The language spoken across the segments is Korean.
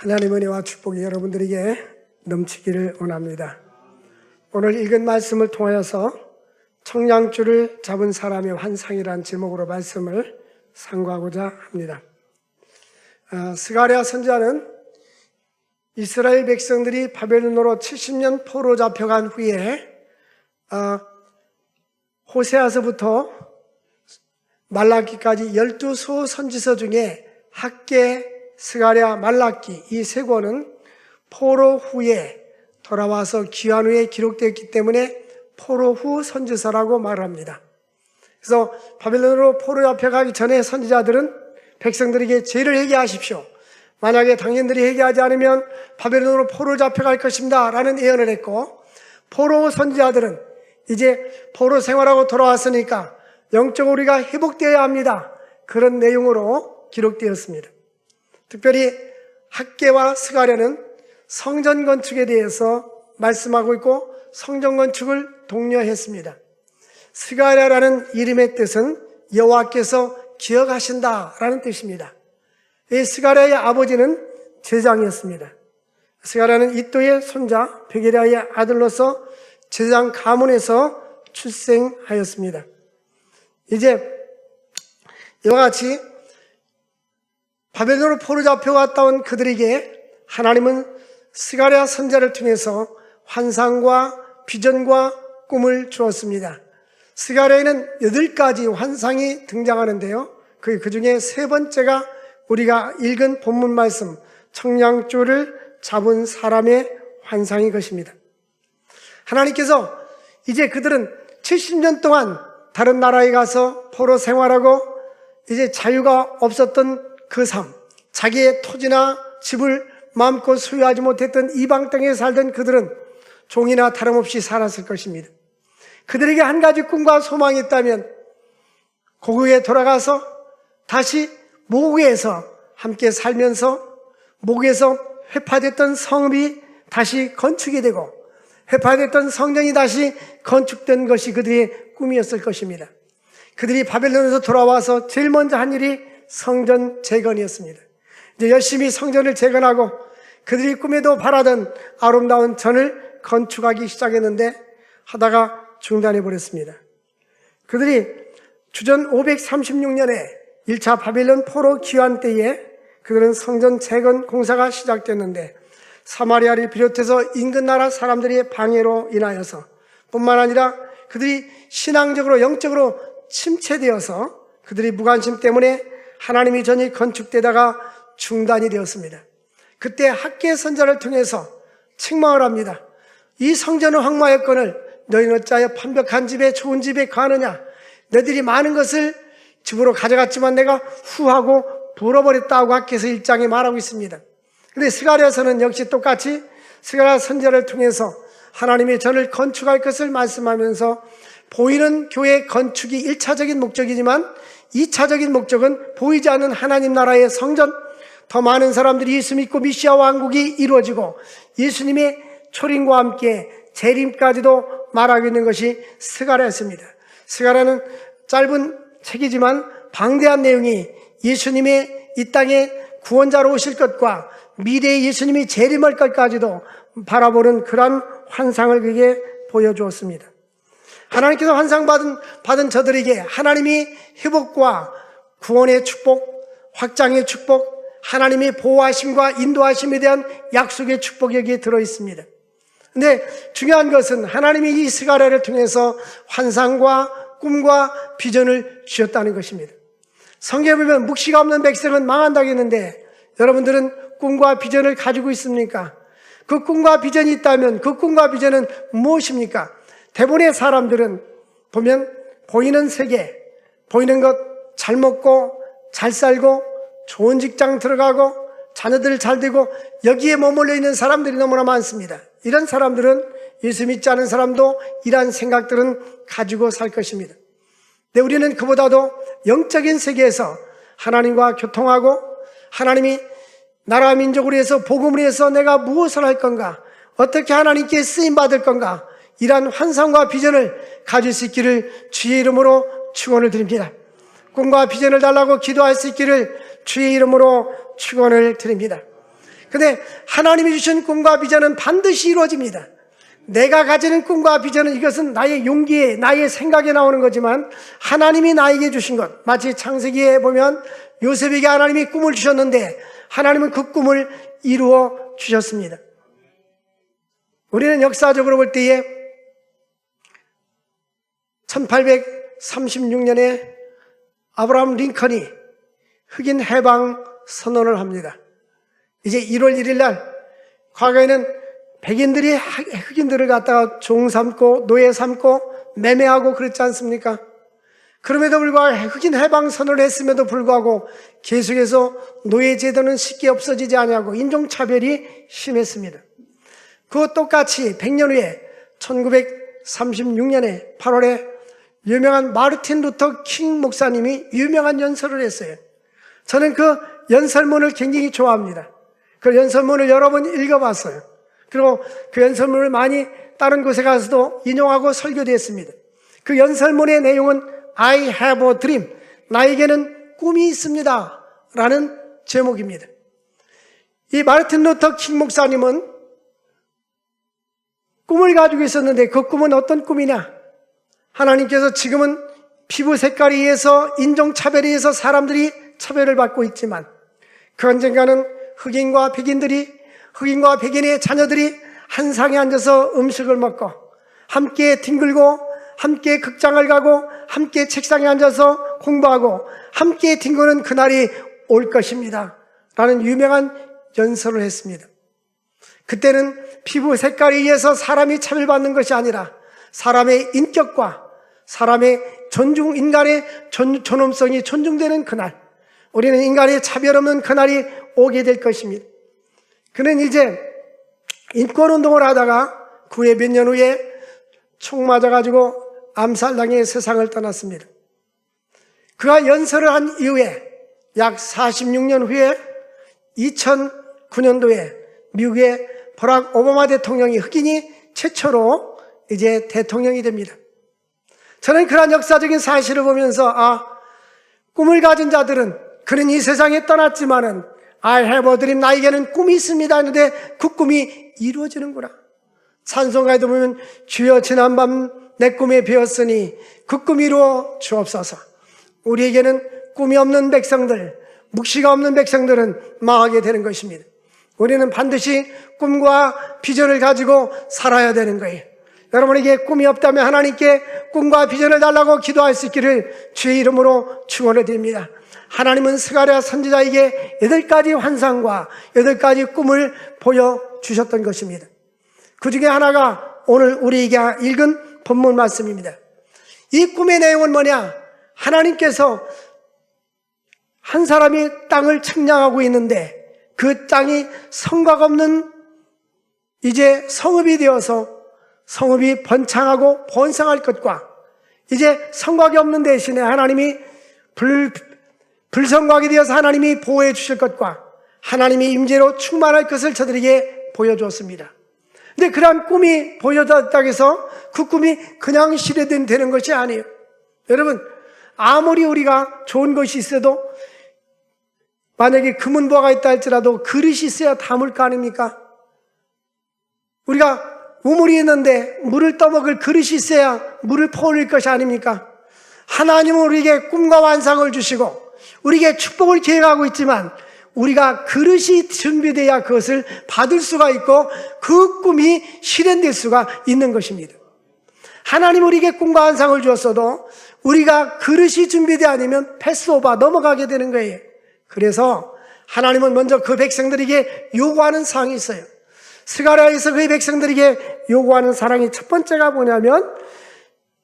하나님의 은혜와 축복이 여러분들에게 넘치기를 원합니다. 오늘 읽은 말씀을 통하여서 청량줄을 잡은 사람의 환상이라는 제목으로 말씀을 상고하고자 합니다. 스가랴 선지자는 이스라엘 백성들이 바벨론으로 70년 포로 잡혀간 후에 호세아서부터 말라기까지 12수 선지서 중에 학개, 스가랴, 말라기 이 세 권은 포로 후에 돌아와서 귀환 후에 기록되었기 때문에 포로 후 선지서라고 말합니다. 그래서 바벨론으로 포로 잡혀가기 전에 선지자들은 백성들에게 죄를 회개하십시오. 만약에 당신들이 회개하지 않으면 바벨론으로 포로 잡혀갈 것입니다 라는 예언을 했고, 포로 선지자들은 이제 포로 생활하고 돌아왔으니까 영적으로 우리가 회복되어야 합니다, 그런 내용으로 기록되었습니다. 특별히 학개와 스가랴는 성전 건축에 대해서 말씀하고 있고 성전 건축을 독려했습니다. 스가랴라는 이름의 뜻은 여호와께서 기억하신다라는 뜻입니다. 이 스가랴의 아버지는 제장이었습니다. 스가랴는 이또의 손자 베게랴의 아들로서 제장 가문에서 출생하였습니다. 이제 이와 같이 바벨론으로 포로 잡혀갔다 온 그들에게 하나님은 스가랴 선지자를 통해서 환상과 비전과 꿈을 주었습니다. 스가랴에는 8가지 환상이 등장하는데요, 그 중에 세 번째가 우리가 읽은 본문 말씀 청량줄을 잡은 사람의 환상인 것입니다. 하나님께서 이제 그들은 70년 동안 다른 나라에 가서 포로 생활하고 이제 자유가 없었던 그 삶, 자기의 토지나 집을 마음껏 소유하지 못했던 이방 땅에 살던 그들은 종이나 다름없이 살았을 것입니다. 그들에게 한 가지 꿈과 소망이 있다면 고국에 돌아가서 다시 모국에서 함께 살면서 모국에서 회파됐던 성읍이 다시 건축이 되고 회파됐던 성전이 다시 건축된 것이 그들의 꿈이었을 것입니다. 그들이 바벨론에서 돌아와서 제일 먼저 한 일이 성전 재건이었습니다. 이제 열심히 성전을 재건하고 그들이 꿈에도 바라던 아름다운 전을 건축하기 시작했는데 하다가 중단해 버렸습니다. 그들이 주전 536년에 1차 바벨론 포로 귀환 때에 그들은 성전 재건 공사가 시작됐는데 사마리아를 비롯해서 인근 나라 사람들의 방해로 인하여서 뿐만 아니라 그들이 신앙적으로 영적으로 침체되어서 그들이 무관심 때문에 하나님의 전이 건축되다가 중단이 되었습니다. 그때 학개 선지자를 통해서 책망을 합니다. 이 성전은 황무하였거늘 너희는 어찌하여 판벽한 집에 좋은 집에 가느냐. 너희들이 많은 것을 집으로 가져갔지만 내가 후하고 불어버렸다고 학개서 1장에 말하고 있습니다. 그런데 스가랴서는 역시 똑같이 스가랴 선지자를 통해서 하나님의 전을 건축할 것을 말씀하면서 보이는 교회 건축이 1차적인 목적이지만 2차적인 목적은 보이지 않는 하나님 나라의 성전, 더 많은 사람들이 예수 믿고 메시아 왕국이 이루어지고 예수님의 초림과 함께 재림까지도 말하고 있는 것이 스가랴였습니다. 스가랴는 짧은 책이지만 방대한 내용이 예수님의 이 땅에 구원자로 오실 것과 미래의 예수님이 재림할 것까지도 바라보는 그런 환상을 그에게 보여주었습니다. 하나님께서 환상받은 저들에게 하나님이 회복과 구원의 축복, 확장의 축복, 하나님의 보호하심과 인도하심에 대한 약속의 축복이 여기에 들어있습니다. 근데 중요한 것은 하나님이 이 스가랴를 통해서 환상과 꿈과 비전을 주셨다는 것입니다. 성경에 보면 묵시가 없는 백성은 망한다고 했는데 여러분들은 꿈과 비전을 가지고 있습니까? 그 꿈과 비전이 있다면 그 꿈과 비전은 무엇입니까? 대부분의 사람들은 보면 보이는 세계, 보이는 것 잘 먹고 잘 살고 좋은 직장 들어가고 자녀들 잘 되고 여기에 머물러 있는 사람들이 너무나 많습니다. 이런 사람들은 예수 믿지 않은 사람도 이러한 생각들은 가지고 살 것입니다. 근데 우리는 그보다도 영적인 세계에서 하나님과 교통하고 하나님이 나라 민족을 위해서 복음을 위해서 내가 무엇을 할 건가, 어떻게 하나님께 쓰임받을 건가, 이러한 환상과 비전을 가질 수 있기를 주의 이름으로 축원을 드립니다. 꿈과 비전을 달라고 기도할 수 있기를 주의 이름으로 축원을 드립니다. 근데 하나님이 주신 꿈과 비전은 반드시 이루어집니다. 내가 가지는 꿈과 비전은 이것은 나의 용기에, 나의 생각에 나오는 거지만 하나님이 나에게 주신 것, 마치 창세기에 보면 요셉에게 하나님이 꿈을 주셨는데 하나님은 그 꿈을 이루어 주셨습니다. 우리는 역사적으로 볼 때에 1836년에 아브라함 링컨이 흑인 해방 선언을 합니다. 이제 1월 1일 날, 과거에는 백인들이 흑인들을 갖다가 종 삼고 노예 삼고 매매하고 그랬지 않습니까? 그럼에도 불구하고 흑인 해방 선언을 했음에도 불구하고 계속해서 노예 제도는 쉽게 없어지지 아니하고 인종차별이 심했습니다. 그와 똑같이 100년 후에 1936년에 8월에 유명한 마르틴 루터 킹 목사님이 유명한 연설을 했어요. 저는 그 연설문을 굉장히 좋아합니다. 그 연설문을 여러 번 읽어봤어요. 그리고 그 연설문을 많이 다른 곳에 가서도 인용하고 설교도 했습니다. 그 연설문의 내용은 I have a dream, 나에게는 꿈이 있습니다 라는 제목입니다. 이 마르틴 루터 킹 목사님은 꿈을 가지고 있었는데 그 꿈은 어떤 꿈이냐? 하나님께서 지금은 피부 색깔에 의해서 인종차별에 의해서 사람들이 차별을 받고 있지만 그 언젠가는 흑인과 백인의 자녀들이 한 상에 앉아서 음식을 먹고 함께 뒹굴고 함께 극장을 가고 함께 책상에 앉아서 공부하고 함께 뒹구는 그날이 올 것입니다 라는 유명한 연설을 했습니다. 그때는 피부 색깔에 의해서 사람이 차별받는 것이 아니라 사람의 인격과 사람의 인간의 존엄성이 존중되는 그날, 우리는 인간의 차별 없는 그날이 오게 될 것입니다. 그는 이제 인권운동을 하다가 그 후에 몇 년 후에 총 맞아가지고 암살당해 세상을 떠났습니다. 그가 연설을 한 이후에 약 46년 후에 2009년도에 미국의 버락 오바마 대통령이 흑인이 최초로 이제 대통령이 됩니다. 저는 그러한 역사적인 사실을 보면서 꿈을 가진 자들은 그는 이 세상에 떠났지만은 I have a dream, 나에게는 꿈이 있습니다 하는데 그 꿈이 이루어지는구나. 찬송가에도 보면 주여 지난밤 내 꿈에 배웠으니 그 꿈이 이루어 주옵소서. 우리에게는 꿈이 없는 백성들, 묵시가 없는 백성들은 망하게 되는 것입니다. 우리는 반드시 꿈과 비전을 가지고 살아야 되는 거예요. 여러분에게 꿈이 없다면 하나님께 꿈과 비전을 달라고 기도할 수 있기를 주의 이름으로 축원해 드립니다. 하나님은 스가랴 선지자에게 8가지 환상과 8가지 꿈을 보여주셨던 것입니다. 그 중에 하나가 오늘 우리에게 읽은 본문 말씀입니다. 이 꿈의 내용은 뭐냐? 하나님께서 한 사람이 땅을 측량하고 있는데 그 땅이 성곽 없는 이제 성읍이 되어서 성읍이 번창하고 번성할 것과 이제 성곽이 없는 대신에 하나님이 불성곽이 되어서 하나님이 보호해 주실 것과 하나님이 임재로 충만할 것을 저들에게 보여주었습니다. 근데 그러한 꿈이 보여졌다고 해서 그 꿈이 그냥 실현되는 것이 아니에요. 여러분, 아무리 우리가 좋은 것이 있어도 만약에 금은보화가 있다 할지라도 그릇이 있어야 담을 거 아닙니까? 우리가 우물이 있는데 물을 떠먹을 그릇이 있어야 물을 퍼올릴 것이 아닙니까? 하나님은 우리에게 꿈과 환상을 주시고 우리에게 축복을 계획하고 있지만 우리가 그릇이 준비되어야 그것을 받을 수가 있고 그 꿈이 실현될 수가 있는 것입니다. 하나님 우리에게 꿈과 환상을 주었어도 우리가 그릇이 준비되지 않으면 패스오버 넘어가게 되는 거예요. 그래서 하나님은 먼저 그 백성들에게 요구하는 사항이 있어요. 스가랴에서 그 백성들에게 요구하는 사랑이 첫 번째가 뭐냐면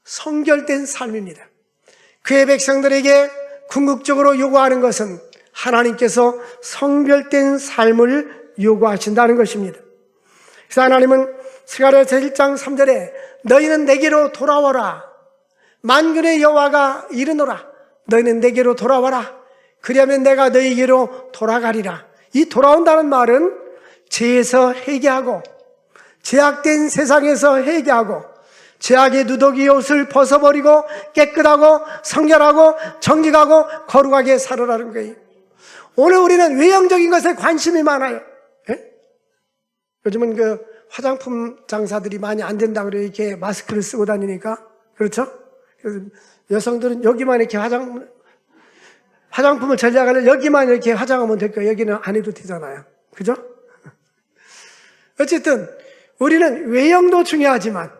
성결된 삶입니다. 그의 백성들에게 궁극적으로 요구하는 것은 하나님께서 성결된 삶을 요구하신다는 것입니다. 그래서 하나님은 스가랴서 1장 3절에 너희는 내게로 돌아와라. 만군의 여호와가 이르노라. 너희는 내게로 돌아와라. 그리하면 내가 너희에게로 돌아가리라. 이 돌아온다는 말은 죄에서 회개하고 죄악된 세상에서 회개하고 죄악의 누더기 옷을 벗어버리고 깨끗하고 성결하고 정직하고 거룩하게 살아라는 거예요. 오늘 우리는 외형적인 것에 관심이 많아요. 예? 요즘은 그 화장품 장사들이 많이 안 된다 그래요. 이렇게 마스크를 쓰고 다니니까. 그렇죠? 그래서 여성들은 여기만 이렇게 화장품을 전략하려 여기만 이렇게 화장하면 될 거예요. 여기는 안 해도 되잖아요. 그죠? 어쨌든 우리는 외형도 중요하지만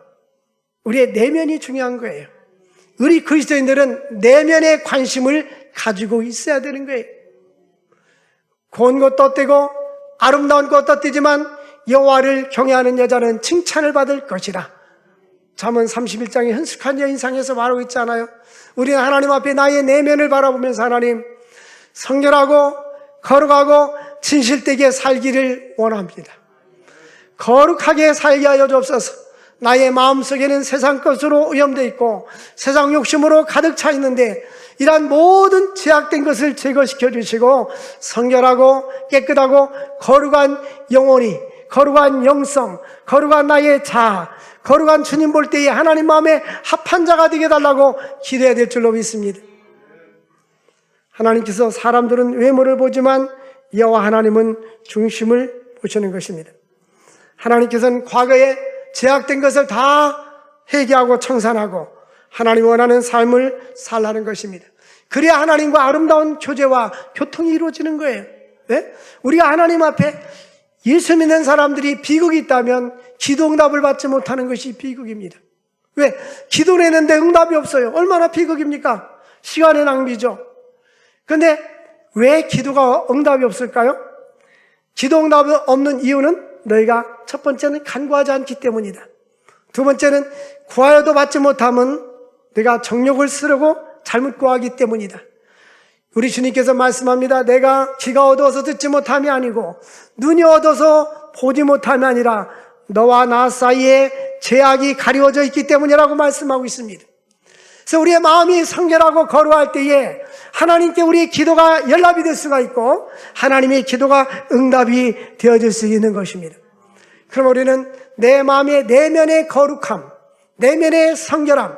우리의 내면이 중요한 거예요. 우리 그리스도인들은 내면에 관심을 가지고 있어야 되는 거예요. 고운 것도 떼고 아름다운 것도 떼지만 여호와를 경외하는 여자는 칭찬을 받을 것이라. 잠언 31장의 현숙한 여인상에서 말하고 있잖아요. 우리는 하나님 앞에 나의 내면을 바라보면서 하나님, 성결하고 거룩하고 진실되게 살기를 원합니다. 거룩하게 살게 하여 주옵소서. 나의 마음속에는 세상 것으로 오염되어 있고 세상 욕심으로 가득 차 있는데 이러한 모든 제약된 것을 제거시켜 주시고 성결하고 깨끗하고 거룩한 영혼이, 거룩한 영성, 거룩한 나의 자아, 거룩한 주님 볼 때에 하나님 마음에 합한 자가 되게 해달라고 기도해야 될 줄로 믿습니다. 하나님께서 사람들은 외모를 보지만 여호와 하나님은 중심을 보시는 것입니다. 하나님께서는 과거에 제약된 것을 다 회개하고 청산하고 하나님 원하는 삶을 살라는 것입니다. 그래야 하나님과 아름다운 교제와 교통이 이루어지는 거예요. 네? 우리가 하나님 앞에 예수 믿는 사람들이 비극이 있다면 기도 응답을 받지 못하는 것이 비극입니다. 왜? 기도를 했는데 응답이 없어요. 얼마나 비극입니까? 시간의 낭비죠. 그런데 왜 기도가 응답이 없을까요? 기도 응답이 없는 이유는 너희가 첫 번째는 간구하지 않기 때문이다. 두 번째는 구하여도 받지 못하면 내가 정욕을 쓰려고 잘못 구하기 때문이다. 우리 주님께서 말씀합니다. 내가 귀가 어두워서 듣지 못함이 아니고 눈이 어두워서 보지 못함이 아니라 너와 나 사이에 제약이 가려져 있기 때문이라고 말씀하고 있습니다. 그래서 우리의 마음이 성결하고 거룩할 때에 하나님께 우리의 기도가 연락이 될 수가 있고 하나님의 기도가 응답이 되어질 수 있는 것입니다. 그럼 우리는 내 마음의 내면의 거룩함, 내면의 성결함,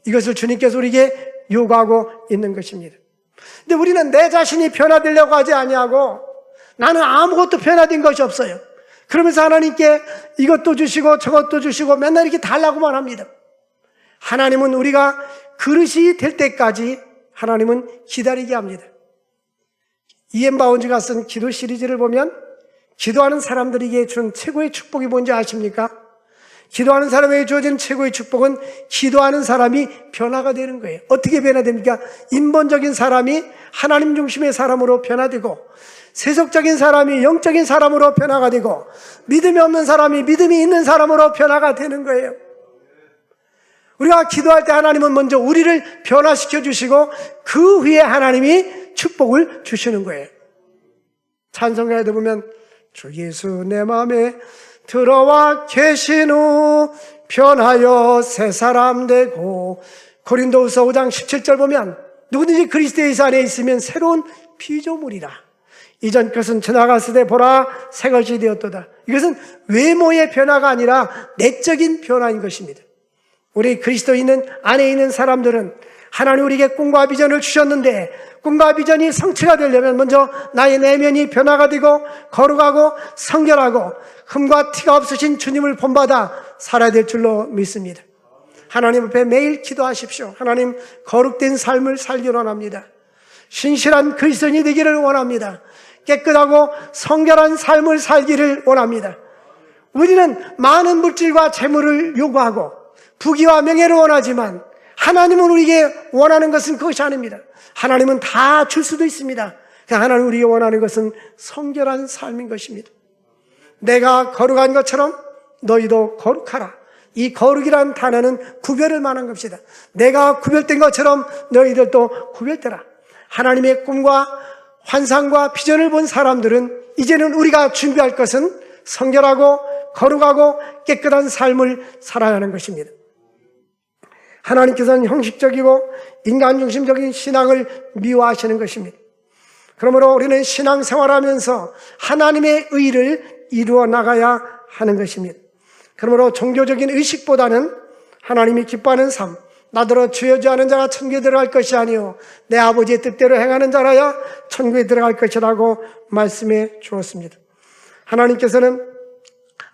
이것을 주님께서 우리에게 요구하고 있는 것입니다. 근데 우리는 내 자신이 변화되려고 하지 아니하고 나는 아무것도 변화된 것이 없어요. 그러면서 하나님께 이것도 주시고 저것도 주시고 맨날 이렇게 달라고만 합니다. 하나님은 우리가 그릇이 될 때까지 하나님은 기다리게 합니다. 이엠 바운즈가 쓴 기도 시리즈를 보면 기도하는 사람들에게 준 최고의 축복이 뭔지 아십니까? 기도하는 사람에게 주어진 최고의 축복은 기도하는 사람이 변화가 되는 거예요. 어떻게 변화됩니까? 인본적인 사람이 하나님 중심의 사람으로 변화되고 세속적인 사람이 영적인 사람으로 변화가 되고 믿음이 없는 사람이 믿음이 있는 사람으로 변화가 되는 거예요. 우리가 기도할 때 하나님은 먼저 우리를 변화시켜 주시고 그 후에 하나님이 축복을 주시는 거예요. 찬송가에도 보면 주 예수 내 마음에 들어와 계신 후 변하여 새 사람 되고, 고린도후서 5장 17절 보면 누구든지 그리스도 예수 안에 있으면 새로운 피조물이라. 이전 것은 지나갔으되 보라 새 것이 되었도다. 이것은 외모의 변화가 아니라 내적인 변화인 것입니다. 우리 그리스도인은 안에 있는 사람들은 하나님 우리에게 꿈과 비전을 주셨는데 꿈과 비전이 성취가 되려면 먼저 나의 내면이 변화가 되고 거룩하고 성결하고 흠과 티가 없으신 주님을 본받아 살아야 될 줄로 믿습니다. 하나님 앞에 매일 기도하십시오. 하나님 거룩된 삶을 살기를 원합니다. 신실한 그리스도인이 되기를 원합니다. 깨끗하고 성결한 삶을 살기를 원합니다. 우리는 많은 물질과 재물을 요구하고 부귀와 명예를 원하지만 하나님은 우리에게 원하는 것은 그것이 아닙니다. 하나님은 다 줄 수도 있습니다. 하나님 우리에게 원하는 것은 성결한 삶인 것입니다. 내가 거룩한 것처럼 너희도 거룩하라. 이 거룩이란 단어는 구별을 말한 것입니다. 내가 구별된 것처럼 너희들도 구별되라. 하나님의 꿈과 환상과 비전을 본 사람들은 이제는 우리가 준비할 것은 성결하고 거룩하고 깨끗한 삶을 살아야 하는 것입니다. 하나님께서는 형식적이고 인간 중심적인 신앙을 미워하시는 것입니다. 그러므로 우리는 신앙생활하면서 하나님의 의를 이루어 나가야 하는 것입니다. 그러므로 종교적인 의식보다는 하나님이 기뻐하는 삶, 나더러 죄하는 자가 천국에 들어갈 것이 아니요 내 아버지의 뜻대로 행하는 자라야 천국에 들어갈 것이라고 말씀해 주었습니다. 하나님께서는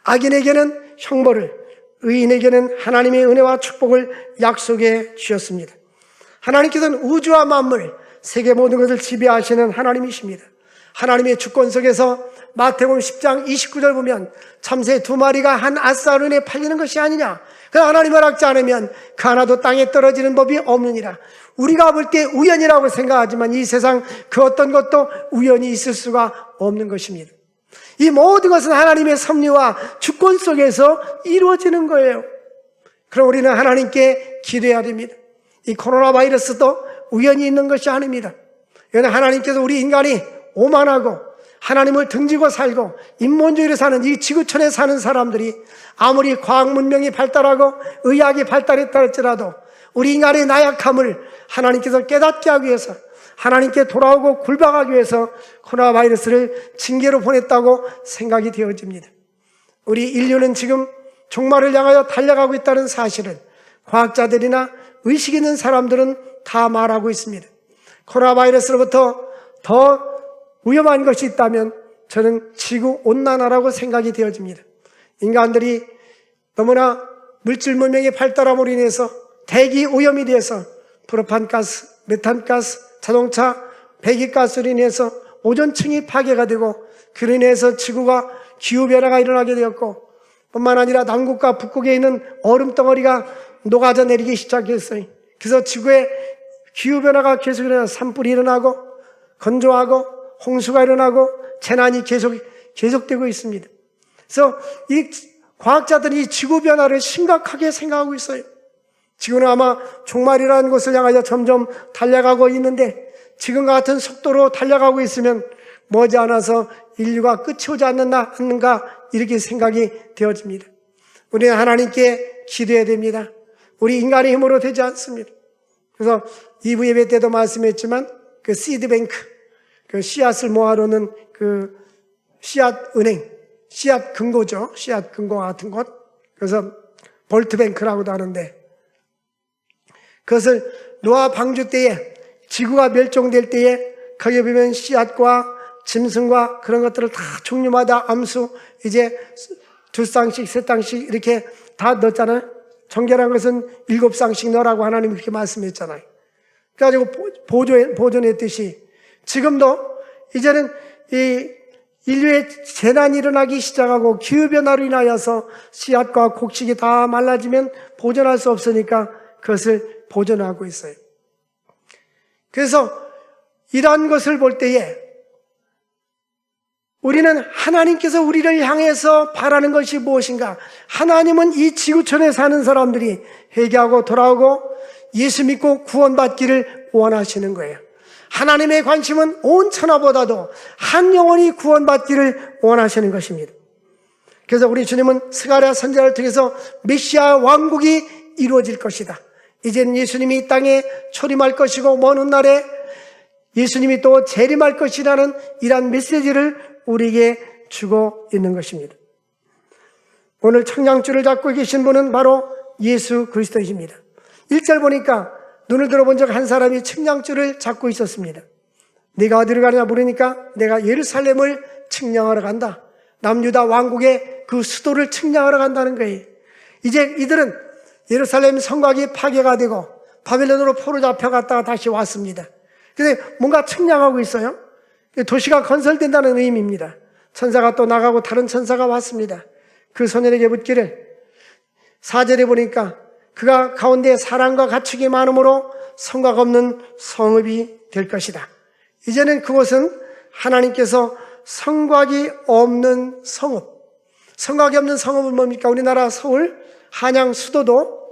악인에게는 형벌을, 의인에게는 하나님의 은혜와 축복을 약속해 주셨습니다. 하나님께서는 우주와 만물, 세계 모든 것을 지배하시는 하나님이십니다. 하나님의 주권 속에서 마태복음 10장 29절 보면 참새 2마리가 한 아싸른에 팔리는 것이 아니냐. 그 하나님을 악지 않으면 그 하나도 땅에 떨어지는 법이 없느니라. 우리가 볼 때 우연이라고 생각하지만 이 세상 그 어떤 것도 우연히 있을 수가 없는 것입니다. 이 모든 것은 하나님의 섭리와 주권 속에서 이루어지는 거예요. 그럼 우리는 하나님께 기도해야 됩니다. 이 코로나 바이러스도 우연히 있는 것이 아닙니다. 이건 하나님께서 우리 인간이 오만하고 하나님을 등지고 살고 인본주의로 사는 이 지구촌에 사는 사람들이 아무리 과학 문명이 발달하고 의학이 발달했다 할지라도 우리 인간의 나약함을 하나님께서 깨닫게 하기 위해서, 하나님께 돌아오고 굴복하기 위해서 코로나 바이러스를 징계로 보냈다고 생각이 되어집니다. 우리 인류는 지금 종말을 향하여 달려가고 있다는 사실을 과학자들이나 의식 있는 사람들은 다 말하고 있습니다. 코로나 바이러스로부터 더 위험한 것이 있다면 저는 지구온난화라고 생각이 되어집니다. 인간들이 너무나 물질 문명의 발달함으로 인해서 대기 오염이 돼서 프로판가스, 메탄가스, 자동차, 배기가스로 인해서 오존층이 파괴가 되고 그로 인해서 지구가 기후변화가 일어나게 되었고, 뿐만 아니라 남극과 북극에 있는 얼음덩어리가 녹아져 내리기 시작했어요. 그래서 지구에 기후변화가 계속 일어나서 산불이 일어나고 건조하고 홍수가 일어나고 재난이 계속되고 있습니다. 그래서 이 과학자들이 이 지구변화를 심각하게 생각하고 있어요. 지구는 아마 종말이라는 것을 향하여 점점 달려가고 있는데 지금과 같은 속도로 달려가고 있으면 머지않아서 인류가 끝이 오지 않는가 이렇게 생각이 되어집니다. 우리는 하나님께 기도해야 됩니다. 우리 인간의 힘으로 되지 않습니다. 그래서 2부 예배 때도 말씀했지만 그 시드뱅크, 그 씨앗을 모아놓는 그 씨앗은행, 씨앗 금고죠. 씨앗 금고 같은 곳. 그래서 볼트뱅크라고도 하는데, 그것을 노아 방주 때에 지구가 멸종될 때에 거기에 보면 씨앗과 짐승과 그런 것들을 다 종류마다 암수 이제 2쌍씩 3쌍씩 이렇게 다 넣었잖아요. 정결한 것은 7쌍씩 넣으라고 하나님이 그렇게 말씀했잖아요. 그래가지고 보존했듯이 지금도 이제는 이 인류의 재난이 일어나기 시작하고 기후변화로 인하여서 씨앗과 곡식이 다 말라지면 보존할 수 없으니까 그것을 보존하고 있어요. 그래서 이러한 것을 볼 때에 우리는 하나님께서 우리를 향해서 바라는 것이 무엇인가? 하나님은 이 지구촌에 사는 사람들이 회개하고 돌아오고 예수 믿고 구원받기를 원하시는 거예요. 하나님의 관심은 온 천하보다도 한 영혼이 구원받기를 원하시는 것입니다. 그래서 우리 주님은 스가랴 선지자를 통해서 메시아 왕국이 이루어질 것이다. 이제는 예수님이 이 땅에 초림할 것이고 먼 훗날에 예수님이 또 재림할 것이라는 이러한 메시지를 우리에게 주고 있는 것입니다. 오늘 청량줄을 잡고 계신 분은 바로 예수 그리스도이십니다. 1절 보니까 눈을 들어본 적 한 사람이 측량줄을 잡고 있었습니다. 네가 어디로 가느냐 물으니까 내가 예루살렘을 측량하러 간다. 남유다 왕국의 그 수도를 측량하러 간다는 거예요. 이제 이들은 예루살렘 성곽이 파괴가 되고 바벨론으로 포로 잡혀갔다가 다시 왔습니다. 근데 뭔가 측량하고 있어요. 도시가 건설된다는 의미입니다. 천사가 또 나가고 다른 천사가 왔습니다. 그 소년에게 묻기를 4절에 보니까 그가 가운데 사랑과 가축이 많으므로 성곽 없는 성읍이 될 것이다. 이제는 그곳은 하나님께서 성곽이 없는 성읍. 성곽이 없는 성읍은 뭡니까? 우리나라 서울, 한양 수도도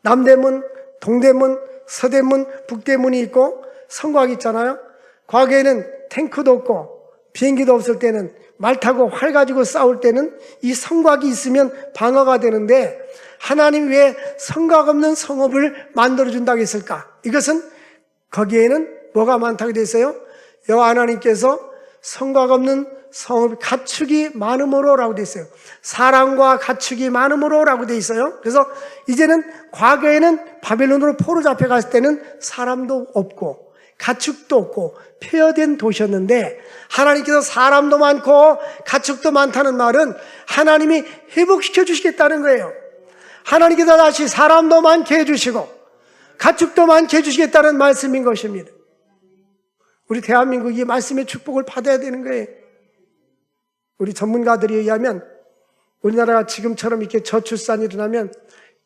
남대문, 동대문, 서대문, 북대문이 있고 성곽이 있잖아요. 과거에는 탱크도 없고 비행기도 없을 때는 말 타고 활 가지고 싸울 때는 이 성곽이 있으면 방어가 되는데 하나님 왜 성곽 없는 성읍을 만들어준다고 했을까? 이것은 거기에는 뭐가 많다고 되어 있어요? 여호와 하나님께서 성곽 없는 성읍 가축이 많음으로라고 되어 있어요. 사람과 가축이 많음으로라고 되어 있어요. 그래서 이제는 과거에는 바벨론으로 포로 잡혀갔을 때는 사람도 없고 가축도 없고 폐허된 도시였는데 하나님께서 사람도 많고 가축도 많다는 말은 하나님이 회복시켜 주시겠다는 거예요. 하나님께서 다시 사람도 많게 해주시고 가축도 많게 해주시겠다는 말씀인 것입니다. 우리 대한민국이 이 말씀의 축복을 받아야 되는 거예요. 우리 전문가들에 의하면 우리나라가 지금처럼 이렇게 저출산이 일어나면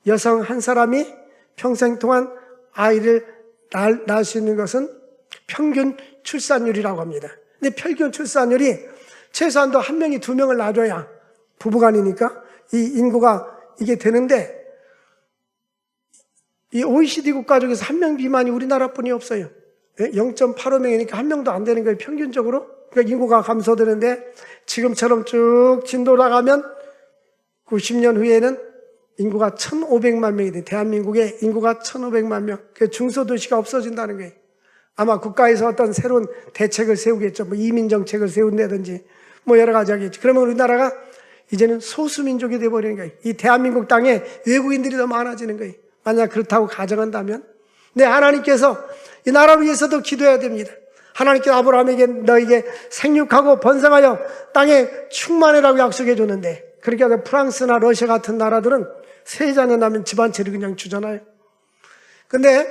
여성 한 사람이 평생 동안 아이를 낳을 수 있는 것은 평균 출산율이라고 합니다. 근데 평균 출산율이 최소한도 한 명이 두 명을 낳아줘야 부부간이니까 이 인구가 이게 되는데 이 OECD 국가 중에서 한 명 미만이 우리나라뿐이 없어요. 0.85명이니까 한 명도 안 되는 거예요, 평균적으로. 그러니까 인구가 감소되는데 지금처럼 쭉 진도 나가면 90년 후에는 인구가 1,500만 명이 돼. 대한민국의 인구가 1,500만 명. 그 중소도시가 없어진다는 거예요. 아마 국가에서 어떤 새로운 대책을 세우겠죠. 뭐 이민 정책을 세운다든지 뭐 여러 가지 하겠죠. 그러면 우리나라가 이제는 소수민족이 되어버리는 거예요. 이 대한민국 땅에 외국인들이 더 많아지는 거예요. 만약 그렇다고 가정한다면. 네, 하나님께서 이 나라를 위해서도 기도해야 됩니다. 하나님께서 아브라함에게 너에게 생육하고 번성하여 땅에 충만해라고 약속해 줬는데 그렇게 프랑스나 러시아 같은 나라들은 세 자녀 나면 집안채를 그냥 주잖아요. 근데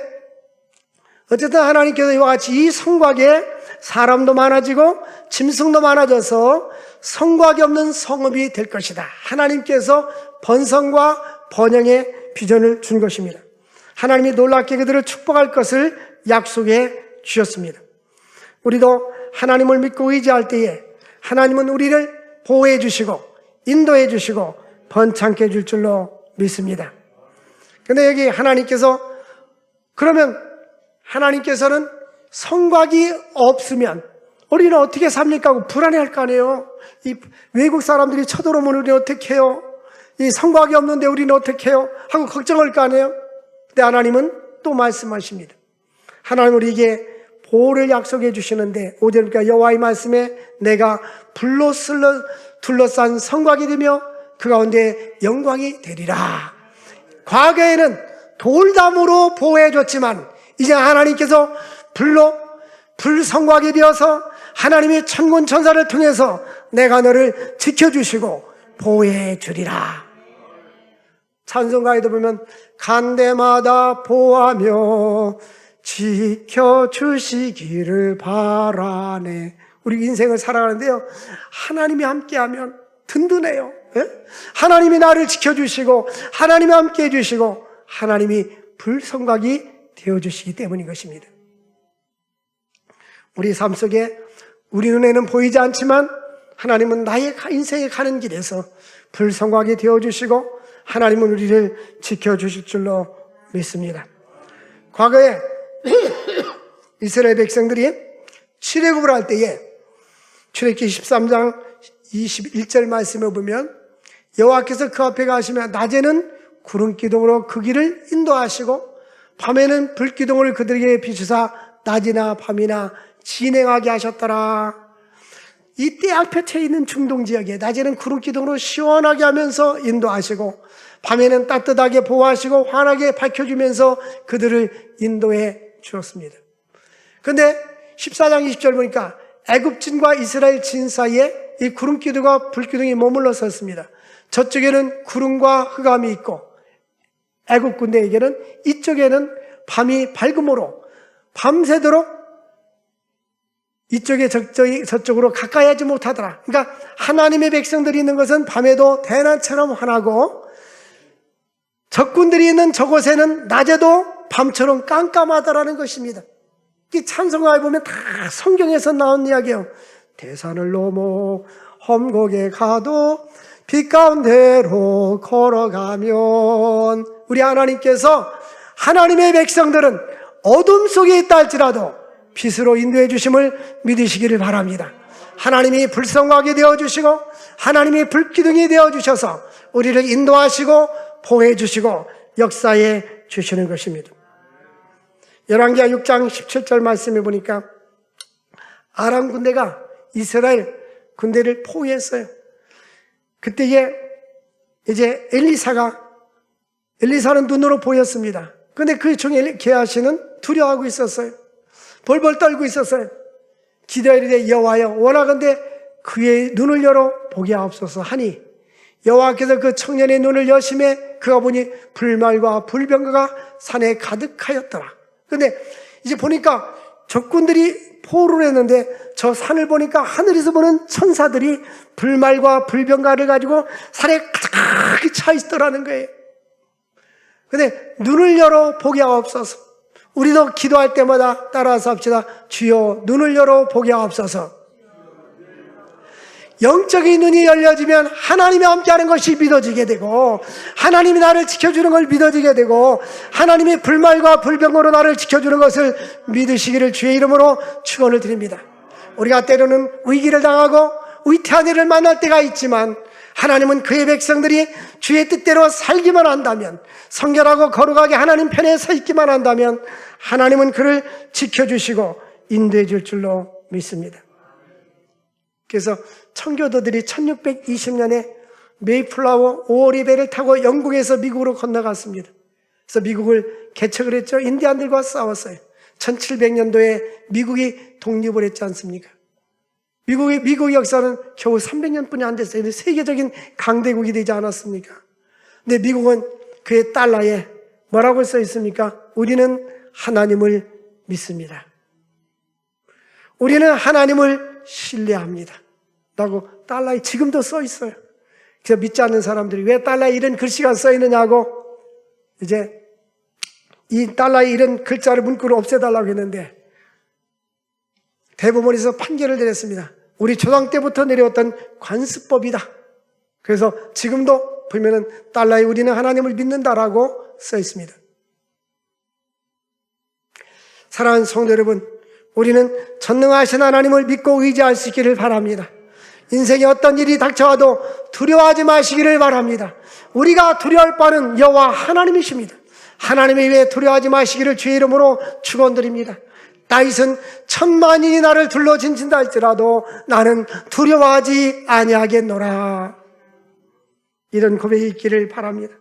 어쨌든 하나님께서 이와 같이 이 성곽에 사람도 많아지고 짐승도 많아져서 성곽이 없는 성읍이 될 것이다. 하나님께서 번성과 번영의 비전을 준 것입니다. 하나님이 놀랍게 그들을 축복할 것을 약속해 주셨습니다. 우리도 하나님을 믿고 의지할 때에 하나님은 우리를 보호해 주시고 인도해 주시고 번창케 해줄 줄로 믿습니다. 근데 여기 하나님께서 그러면 하나님께서는 성곽이 없으면 우리는 어떻게 삽니까? 하고 불안해할 거 아니에요. 이 외국 사람들이 쳐들어오면 우리는 어떻게 해요? 이 성곽이 없는데 우리는 어떻게 해요? 하고 걱정할 거 아니에요. 근데 하나님은 또 말씀하십니다. 하나님 우리에게 보호를 약속해 주시는데 5절니까 여호와의 말씀에 내가 불로 둘러싼 성곽이 되며 그 가운데 영광이 되리라. 과거에는 돌담으로 보호해 줬지만 이제 하나님께서 불성곽이 되어서 하나님의 천군 천사를 통해서 내가 너를 지켜주시고 보호해 주리라. 찬송가에도 보면 간대마다 보호하며 지켜주시기를 바라네. 우리 인생을 살아가는데요, 하나님이 함께하면 든든해요. 하나님이 나를 지켜주시고 하나님이 함께해 주시고 하나님이 불성곽이 되어주시기 때문인 것입니다. 우리 삶 속에 우리 눈에는 보이지 않지만 하나님은 나의 인생에 가는 길에서 불성곽이 되어주시고 하나님은 우리를 지켜주실 줄로 믿습니다. 과거에 이스라엘 백성들이 출애굽을 할 때에 출애굽기 13장 21절 말씀을 보면 여호와께서 그 앞에 가시며 낮에는 구름기둥으로 그 길을 인도하시고 밤에는 불기둥을 그들에게 비추사 낮이나 밤이나 진행하게 하셨더라. 이 떼약볕에 있는 중동 지역에 낮에는 구름기둥으로 시원하게 하면서 인도하시고 밤에는 따뜻하게 보호하시고 환하게 밝혀주면서 그들을 인도해 주었습니다. 그런데 14장 20절 보니까 애굽진과 이스라엘 진 사이에 이 구름기둥과 불기둥이 머물러 섰습니다. 저쪽에는 구름과 흑암이 있고 애굽 군대에게는 이쪽에는 밤이 밝음으로 밤새도록 이쪽에 저쪽으로 가까이 하지 못하더라. 그러니까 하나님의 백성들이 있는 것은 밤에도 대낮처럼 환하고 적군들이 있는 저곳에는 낮에도 밤처럼 깜깜하다라는 것입니다. 이 찬송가에 보면 다 성경에서 나온 이야기예요. 대산을 넘어 험곡에 가도 빛 가운데로 걸어가면 우리 하나님께서 하나님의 백성들은 어둠 속에 있다 할지라도 빛으로 인도해 주심을 믿으시기를 바랍니다. 하나님이 불성곽이 되어주시고 하나님이 불기둥이 되어주셔서 우리를 인도하시고 보호해 주시고 역사해 주시는 것입니다. 열왕기하 6장 17절 말씀해 보니까 아람 군대가 이스라엘 군대를 포위했어요. 그때에 이제 엘리사는 눈으로 보였습니다. 그런데 그 중에 게하시는 두려워하고 있었어요. 벌벌 떨고 있었어요. 기도하리되 여호와여 원하건대 그의 눈을 열어 보게 하옵소서 하니 여호와께서 그 청년의 눈을 여심해 그가 보니 불말과 불병거가 산에 가득하였더라. 근데 이제 보니까 적군들이 포로를 했는데 저 산을 보니까 하늘에서 보는 천사들이 불말과 불병가를 가지고 산에 가득하게 차 있더라는 거예요. 근데 눈을 열어 보게 하옵소서. 우리도 기도할 때마다 따라서 합시다. 주여 눈을 열어 보게 하옵소서. 영적인 눈이 열려지면 하나님이 함께하는 것이 믿어지게 되고 하나님이 나를 지켜주는 걸 믿어지게 되고 하나님이 불말과 불병거로 나를 지켜주는 것을 믿으시기를 주의 이름으로 축원을 드립니다. 우리가 때로는 위기를 당하고 위태한 일을 만날 때가 있지만 하나님은 그의 백성들이 주의 뜻대로 살기만 한다면, 성결하고 거룩하게 하나님 편에 서 있기만 한다면 하나님은 그를 지켜주시고 인도해 줄 줄로 믿습니다. 그래서 청교도들이 1620년에 메이플라워 오리배를 타고 영국에서 미국으로 건너갔습니다. 그래서 미국을 개척을 했죠. 인디안들과 싸웠어요. 1700년도에 미국이 독립을 했지 않습니까? 미국 역사는 겨우 300년뿐이 안 됐어요. 세계적인 강대국이 되지 않았습니까? 근데 미국은 그의 달러에 뭐라고 써 있습니까? 우리는 하나님을 믿습니다. 우리는 하나님을 신뢰합니다. 라고 달러에 지금도 써 있어요. 그래서 믿지 않는 사람들이 왜 달러에 이런 글씨가 써 있느냐고 이제 이 달러에 이런 글자를 문구를 없애달라고 했는데 대법원에서 판결을 내렸습니다. 우리 조상 때부터 내려왔던 관습법이다. 그래서 지금도 보면은 달러에 우리는 하나님을 믿는다라고 써 있습니다. 사랑하는 성도 여러분, 우리는 전능하신 하나님을 믿고 의지할 수 있기를 바랍니다. 인생에 어떤 일이 닥쳐와도 두려워하지 마시기를 바랍니다. 우리가 두려워할 바는 여호와 하나님이십니다. 하나님에 위해 두려워하지 마시기를 주의 이름으로 축원드립니다. 다윗은 1000만인이 나를 둘러 진친다 할지라도 나는 두려워하지 아니하겠노라. 이런 고백이 있기를 바랍니다.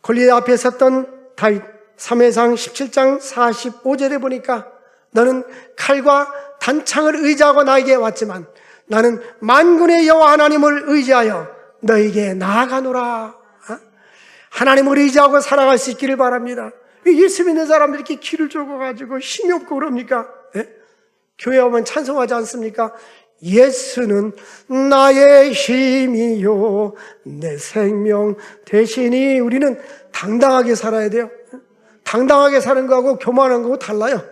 골리앗 앞에 섰던 다윗, 사무엘상 17장 45절에 보니까 너는 칼과 단창을 의지하고 나에게 왔지만 나는 만군의 여호와 하나님을 의지하여 너에게 나아가노라. 하나님을 의지하고 살아갈 수 있기를 바랍니다. 예수 믿는 사람들이 이렇게 귀를 졸고가지고 힘이 없고 그럽니까? 예? 교회 오면 찬송하지 않습니까? 예수는 나의 힘이요 내 생명 대신이. 우리는 당당하게 살아야 돼요. 당당하게 사는 거하고 교만한 거하고 달라요.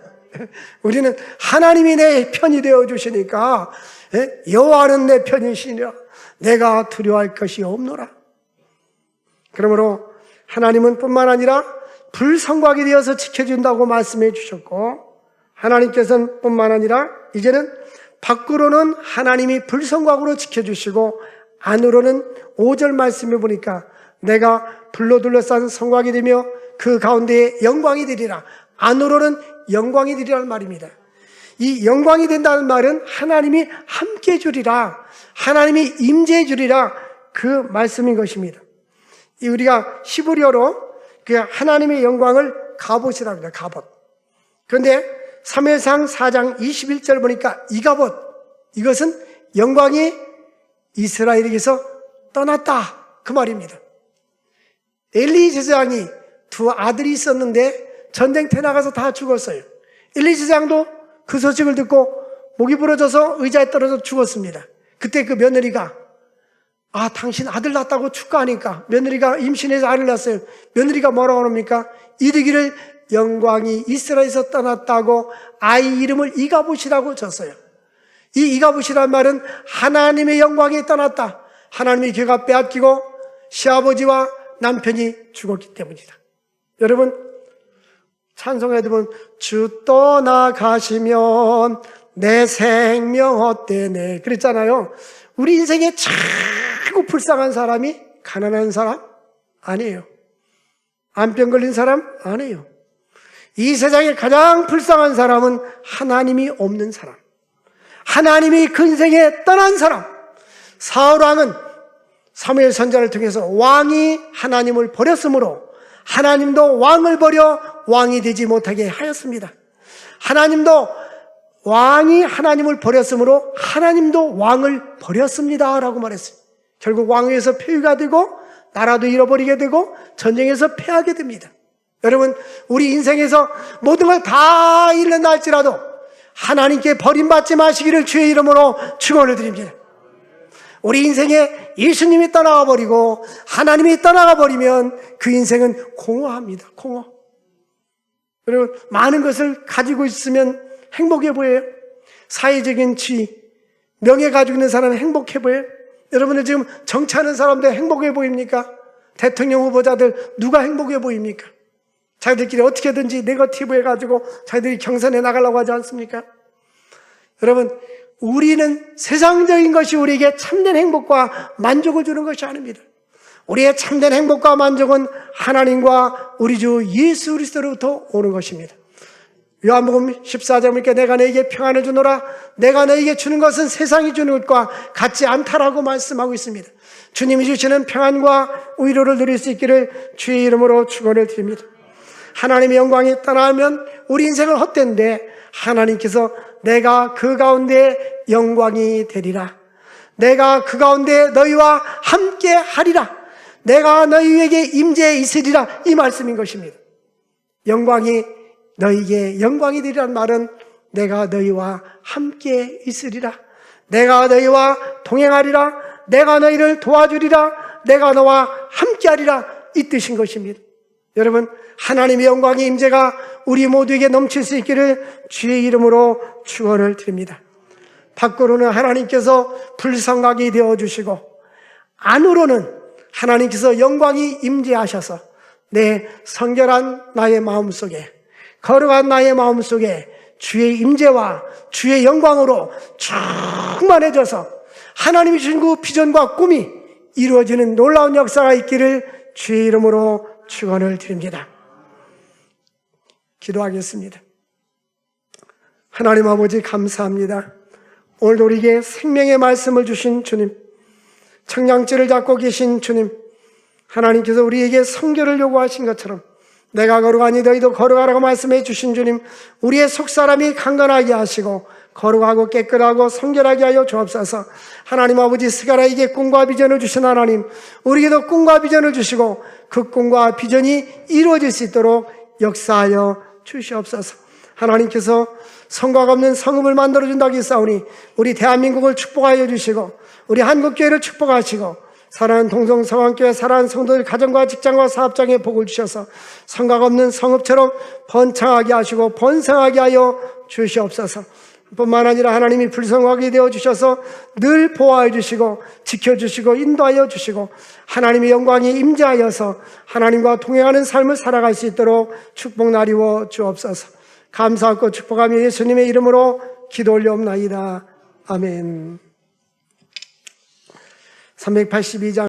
우리는 하나님이 내 편이 되어주시니까 여호와는 내 편이시니라. 내가 두려워할 것이 없노라. 그러므로 하나님은 뿐만 아니라 불성곽이 되어서 지켜준다고 말씀해 주셨고, 하나님께서는 뿐만 아니라 이제는 밖으로는 하나님이 불성곽으로 지켜주시고 안으로는 5절 말씀해 보니까 내가 불로 둘러싼 성곽이 되며 그 가운데에 영광이 되리라. 안으로는 영광이 되리라는 말입니다. 이 영광이 된다는 말은 하나님이 함께 주리라, 하나님이 임재해 주리라, 그 말씀인 것입니다. 우리가 히브리어로 그 하나님의 영광을 갑옷이라고 합니다. 갑옷. 그런데 사무엘상 4장 21절 보니까 이 갑옷, 이것은 영광이 이스라엘에게서 떠났다, 그 말입니다. 엘리 제사장이 두 아들이 있었는데 전쟁터에 나가서 다 죽었어요. 엘리 제사장도 그 소식을 듣고 목이 부러져서 의자에 떨어져 죽었습니다. 그때 그 며느리가 당신 아들 낳았다고 축하하니까, 며느리가 임신해서 아들 낳았어요. 며느리가 뭐라고 합니까? 이르기를 영광이 이스라엘에서 떠났다고 아이 이름을 이가봇이라고 졌어요. 이 이가봇이란 말은 하나님의 영광이 떠났다, 하나님의 귀가 빼앗기고 시아버지와 남편이 죽었기 때문이다. 여러분, 찬송에 들으면 주 떠나가시면 내 생명 헛되네 그랬잖아요. 우리 인생에 최고 불쌍한 사람이 가난한 사람? 아니에요. 암병 걸린 사람? 아니에요. 이 세상에 가장 불쌍한 사람은 하나님이 없는 사람, 하나님이 그 인생에 떠난 사람. 사울왕은 사무엘 선지자를 통해서 왕이 하나님을 버렸으므로 하나님도 왕을 버려 왕이 되지 못하게 하였습니다. 하나님도 왕이 하나님을 버렸으므로 하나님도 왕을 버렸습니다 라고 말했어요. 결국 왕위에서 폐위가 되고 나라도 잃어버리게 되고 전쟁에서 패하게 됩니다. 여러분, 우리 인생에서 모든 걸 다 잃는다 할지라도 하나님께 버림받지 마시기를 주의 이름으로 축원을 드립니다. 우리 인생에 예수님이 떠나가 버리고 하나님이 떠나가 버리면 그 인생은 공허합니다. 공허. 여러분, 많은 것을 가지고 있으면 행복해 보여요. 사회적인 지위, 명예 가지고 있는 사람은 행복해 보여요. 여러분들 지금 정치하는 사람들 행복해 보입니까? 대통령 후보자들 누가 행복해 보입니까? 자기들끼리 어떻게든지 네거티브 해가지고 자기들이 경선에 나가려고 하지 않습니까? 여러분, 우리는 세상적인 것이 우리에게 참된 행복과 만족을 주는 것이 아닙니다. 우리의 참된 행복과 만족은 하나님과 우리 주 예수 그리스도로부터 오는 것입니다. 요한복음 14장 보니까 내가 너에게 평안을 주노라, 내가 너에게 주는 것은 세상이 주는 것과 같지 않다라고 말씀하고 있습니다. 주님이 주시는 평안과 위로를 누릴 수 있기를 주의 이름으로 축원을 드립니다. 하나님의 영광이 떠나면 우리 인생은 헛된데 하나님께서 내가 그 가운데 영광이 되리라, 내가 그 가운데 너희와 함께 하리라, 내가 너희에게 임재해 있으리라, 이 말씀인 것입니다. 영광이 너희에게 영광이 되리란 말은 내가 너희와 함께 있으리라, 내가 너희와 동행하리라, 내가 너희를 도와주리라, 내가 너와 함께하리라, 이 뜻인 것입니다. 여러분, 하나님의 영광의 임재가 우리 모두에게 넘칠 수 있기를 주의 이름으로 축원을 드립니다. 밖으로는 하나님께서 불성각이 되어주시고 안으로는 하나님께서 영광이 임재하셔서 내 성결한 나의 마음속에, 거룩한 나의 마음속에 주의 임재와 주의 영광으로 충만해져서 하나님이 주신 그 비전과 꿈이 이루어지는 놀라운 역사가 있기를 주의 이름으로 축원을 드립니다. 기도하겠습니다. 하나님 아버지, 감사합니다. 오늘도 우리에게 생명의 말씀을 주신 주님, 청량지를 잡고 계신 주님, 하나님께서 우리에게 성결을 요구하신 것처럼 내가 거룩하니 너희도 거룩하라고 말씀해 주신 주님, 우리의 속사람이 강건하게 하시고 거룩하고 깨끗하고 성결하게 하여 주옵소서. 하나님 아버지, 스가랴에게 꿈과 비전을 주신 하나님, 우리에게도 꿈과 비전을 주시고 그 꿈과 비전이 이루어질 수 있도록 역사하여 주시옵소서. 하나님께서 성곽 없는 성읍을 만들어준다고 했사오니 우리 대한민국을 축복하여 주시고 우리 한국교회를 축복하시고 사랑하는 동성성황교회 사랑하는 성도들 가정과 직장과 사업장에 복을 주셔서 성곽 없는 성읍처럼 번창하게 하시고 번성하게 하여 주시옵소서. 뿐만 아니라 하나님이 불성하게 되어 주셔서 늘 보호해 주시고 지켜주시고 인도하여 주시고 하나님의 영광이 임재하여서 하나님과 동행하는 삶을 살아갈 수 있도록 축복 나리워 주옵소서. 감사하고 축복하며 예수님의 이름으로 기도 올려옵나이다. 아멘. 382장